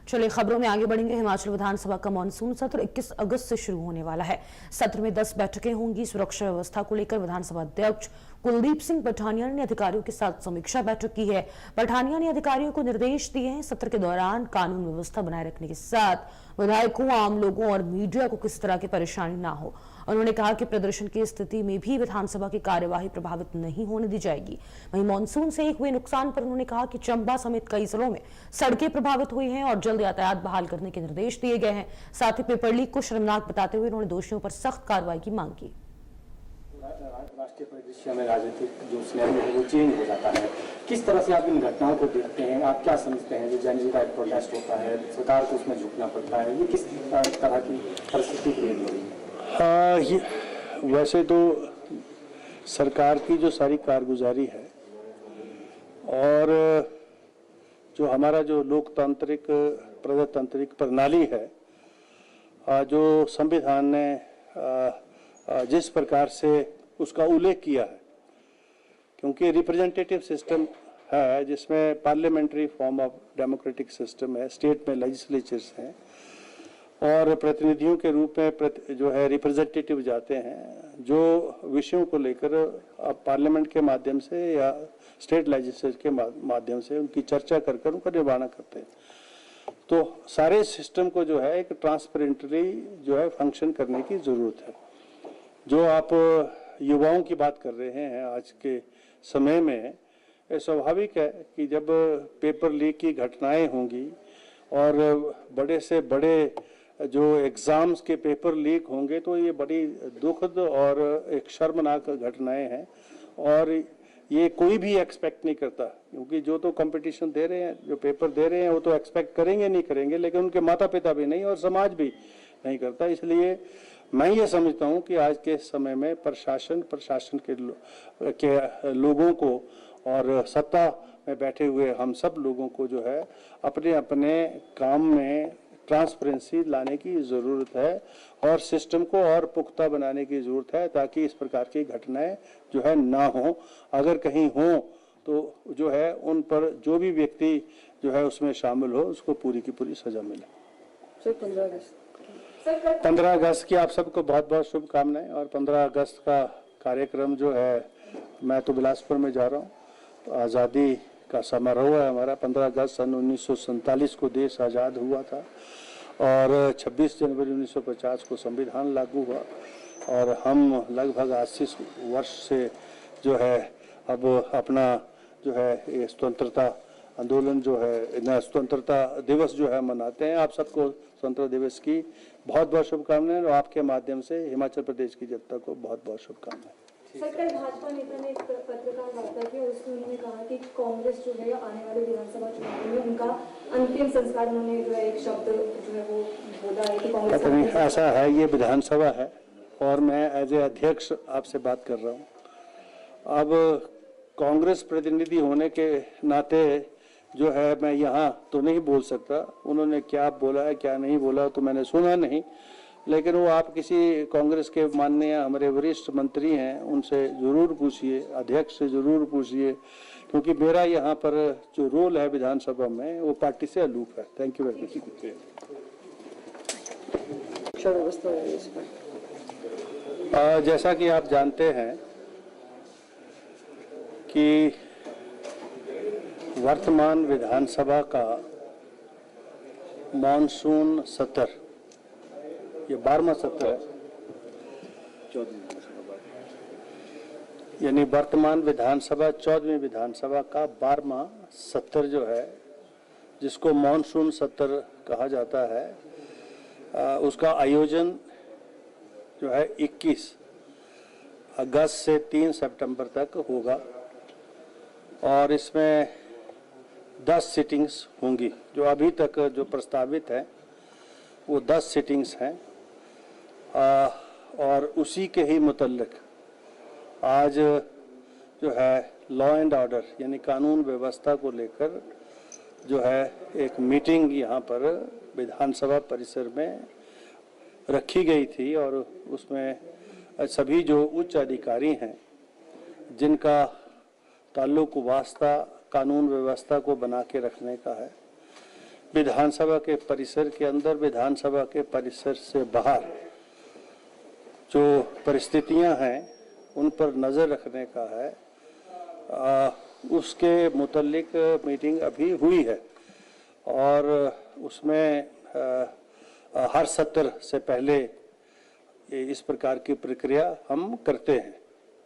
चलिए खबरों में आगे बढ़ेंगे। हिमाचल विधानसभा का मानसून सत्र 21 अगस्त से शुरू होने वाला है। सत्र में 10 बैठकें होंगी। सुरक्षा व्यवस्था को लेकर विधानसभा अध्यक्ष कुलदीप सिंह पठानिया ने अधिकारियों के साथ समीक्षा बैठक की है। पठानिया ने अधिकारियों को निर्देश दिए हैं सत्र के दौरान कानून व्यवस्था बनाए रखने के साथ विधायकों, आम लोगों और मीडिया को किसी तरह की परेशानी ना हो। उन्होंने कहा कि प्रदर्शन की स्थिति में भी विधानसभा की कार्यवाही प्रभावित नहीं होने दी जाएगी। वहीं मानसून से हुए नुकसान पर उन्होंने कहा कि चंबा समेत कई जिलों में सड़कें प्रभावित हुई हैं और जल्द यातायात बहाल करने के निर्देश दिए गए हैं। साथ ही पेपर लीक को शर्मनाक बताते हुए उन्होंने दोषियों पर सख्त कार्रवाई की मांग की। राष्ट्रीय परिदृश्य में राजनीतिक जो सिनेरियो है वो चेंज हो जाता है। किस तरह से आप इन घटनाओं को देखते हैं? आप क्या समझते हैं जो जनता का एक प्रोटेस्ट होता है, सरकार को उसमें झुकना पड़ता है, ये किस तरह की परिस्थिति क्रिएट हो रही है? वैसे तो सरकार की जो सारी कारगुजारी है और जो हमारा जो लोकतांत्रिक प्रजातांत्रिक प्रणाली है, जो संविधान ने जिस प्रकार से उसका उल्लेख किया है, क्योंकि रिप्रेजेंटेटिव सिस्टम है जिसमें parliamentary form of democratic system है, स्टेट में लेजिस्लेचर्स हैं और प्रतिनिधियों के रूप में जो है रिप्रेजेंटेटिव जाते हैं जो विषयों को लेकर अब पार्लियामेंट के माध्यम से या स्टेट लेजिस्लेचर के माध्यम से उनकी चर्चा कर कर उनका निर्वहन करते हैं। तो सारे सिस्टम को जो है एक ट्रांसपेरेंटली जो है फंक्शन करने की जरूरत है। जो आप युवाओं की बात कर रहे हैं आज के समय में, ये स्वाभाविक है कि जब पेपर लीक की घटनाएं होंगी और बड़े से बड़े जो एग्जाम्स के पेपर लीक होंगे तो ये बड़ी दुखद और एक शर्मनाक घटनाएं हैं और ये कोई भी एक्सपेक्ट नहीं करता, क्योंकि जो तो कंपटीशन दे रहे हैं, जो पेपर दे रहे हैं वो तो एक्सपेक्ट करेंगे नहीं करेंगे, लेकिन उनके माता पिता भी नहीं और समाज भी नहीं करता। इसलिए मैं ये समझता हूँ कि आज के समय में प्रशासन के लोगों को और सत्ता में बैठे हुए हम सब लोगों को जो है अपने अपने काम में ट्रांसपेरेंसी लाने की ज़रूरत है और सिस्टम को और पुख्ता बनाने की ज़रूरत है ताकि इस प्रकार की घटनाएं जो है ना हो। अगर कहीं हो तो जो है उन पर जो भी व्यक्ति जो है उसमें शामिल हो उसको पूरी की पूरी सजा मिले। 15 अगस्त की आप सबको बहुत बहुत शुभकामनाएं। और 15 अगस्त का कार्यक्रम जो है, मैं तो बिलासपुर में जा रहा हूँ, तो आज़ादी का समारोह है हमारा। 15 अगस्त सन 1947 को देश आज़ाद हुआ था और 26 जनवरी 1950 को संविधान लागू हुआ और हम लगभग 80 वर्ष से जो है अब अपना जो है ये स्वतंत्रता आंदोलन जो है, स्वतंत्रता दिवस जो है मनाते हैं। आप सबको स्वतंत्रता दिवस की बहुत बहुत शुभकामनाएं और आपके माध्यम से हिमाचल प्रदेश की जनता को बहुत बहुत शुभकामनाएं। सर, कल भाजपा नेता ने एक पत्रकार वार्ता की और उसमें उन्होंने कहा कि कांग्रेस जो है आने वाले विधानसभा चुनाव में उनका अंतिम संस्कार, उन्होंने जो है एक शब्द जो है वो बोला है कि कांग्रेस ऐसा है, ये विधानसभा है और मैं एज ए अध्यक्ष आपसे बात कर रहा हूँ। अब कांग्रेस प्रतिनिधि होने के नाते जो है मैं यहाँ तो नहीं बोल सकता, उन्होंने क्या बोला है क्या नहीं बोला तो मैंने सुना नहीं, लेकिन वो आप किसी कांग्रेस के माननीय हमारे वरिष्ठ मंत्री हैं उनसे जरूर पूछिए, अध्यक्ष से जरूर पूछिए, क्योंकि मेरा यहाँ पर जो रोल है विधानसभा में वो पार्टी से अलूप है। Thank you very much. जैसा कि आप जानते हैं कि वर्तमान विधानसभा का मानसून सत्र, ये 12वां सत्र है, यानी वर्तमान विधानसभा 14वीं विधानसभा का 12वां सत्र जो है, जिसको मानसून सत्र कहा जाता है, उसका आयोजन जो है 21 अगस्त से 3 सितंबर तक होगा और इसमें 10 सिटिंग्स होंगी। जो अभी तक जो प्रस्तावित है वो 10 सिटिंग्स हैं और उसी के ही मुतल्लिक आज जो है लॉ एंड ऑर्डर यानी कानून व्यवस्था को लेकर जो है एक मीटिंग यहाँ पर विधानसभा परिसर में रखी गई थी और उसमें सभी जो उच्च अधिकारी हैं जिनका ताल्लुक वास्ता कानून व्यवस्था को बना के रखने का है, विधानसभा के परिसर के अंदर, विधानसभा के परिसर से बाहर जो परिस्थितियां हैं उन पर नज़र रखने का है, उसके मुतल्लिक मीटिंग अभी हुई है और उसमें हर सत्र से पहले इस प्रकार की प्रक्रिया हम करते हैं।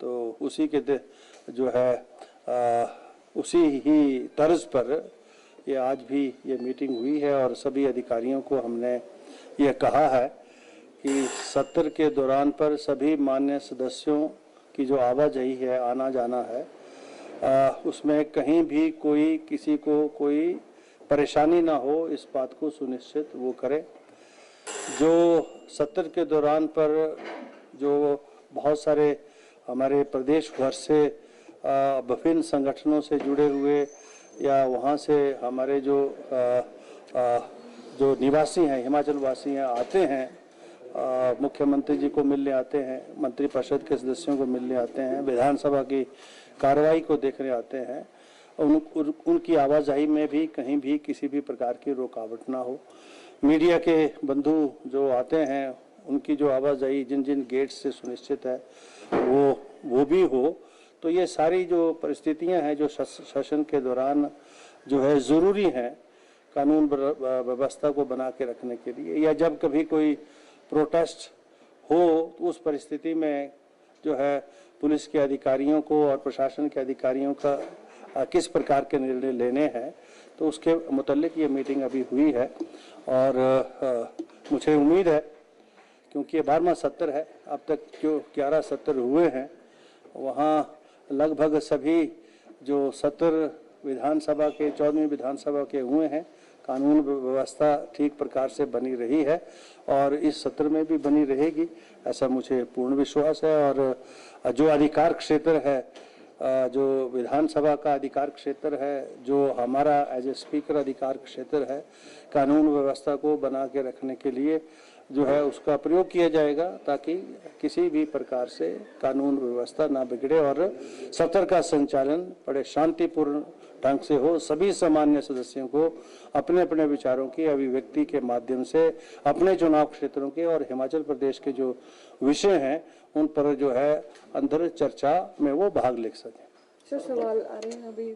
तो उसी के जो है उसी ही तर्ज पर ये आज भी ये मीटिंग हुई है और सभी अधिकारियों को हमने ये कहा है कि सत्र के दौरान पर सभी मान्य सदस्यों की जो आवाजाही है, आना जाना है, उसमें कहीं भी कोई किसी को कोई परेशानी ना हो, इस बात को सुनिश्चित वो करें। जो सत्र के दौरान पर जो बहुत सारे हमारे प्रदेश भर से विभिन्न संगठनों से जुड़े हुए या वहाँ से हमारे जो निवासी हैं, हिमाचल वासी हैं, आते हैं, मुख्यमंत्री जी को मिलने आते हैं, मंत्रिपरिषद के सदस्यों को मिलने आते हैं, विधानसभा की कार्रवाई को देखने आते हैं, उनकी आवाजाही में भी कहीं भी किसी भी प्रकार की रुकावट ना हो। मीडिया के बंधु जो आते हैं उनकी जो आवाजाही जिन जिन गेट से सुनिश्चित है वो भी हो। तो ये सारी जो परिस्थितियां हैं जो सेशन के दौरान जो है ज़रूरी हैं कानून व्यवस्था को बना के रखने के लिए, या जब कभी कोई प्रोटेस्ट हो तो उस परिस्थिति में जो है पुलिस के अधिकारियों को और प्रशासन के अधिकारियों का किस प्रकार के निर्णय लेने हैं, तो उसके मुतल्लिक ये मीटिंग अभी हुई है। और मुझे उम्मीद है, क्योंकि ये 12वां सत्र है, अब तक जो 11 सत्र हुए हैं वहाँ लगभग सभी जो सत्र विधानसभा के 14वीं विधानसभा के हुए हैं, कानून व्यवस्था ठीक प्रकार से बनी रही है और इस सत्र में भी बनी रहेगी, ऐसा मुझे पूर्ण विश्वास है। और जो अधिकार क्षेत्र है, जो विधानसभा का अधिकार क्षेत्र है, जो हमारा एज ए स्पीकर अधिकार क्षेत्र है, कानून व्यवस्था को बना के रखने के लिए जो है उसका प्रयोग किया जाएगा ताकि किसी भी प्रकार से कानून व्यवस्था ना बिगड़े और सत्र का संचालन बड़े शांतिपूर्ण ढंग से हो। सभी सामान्य सदस्यों को अपने अपने विचारों की अभिव्यक्ति के माध्यम से अपने चुनाव क्षेत्रों के और हिमाचल प्रदेश के जो विषय हैं उन पर जो है अंदर चर्चा में वो भाग ले सकें। सर, सवाल आ रहे हैं अभी।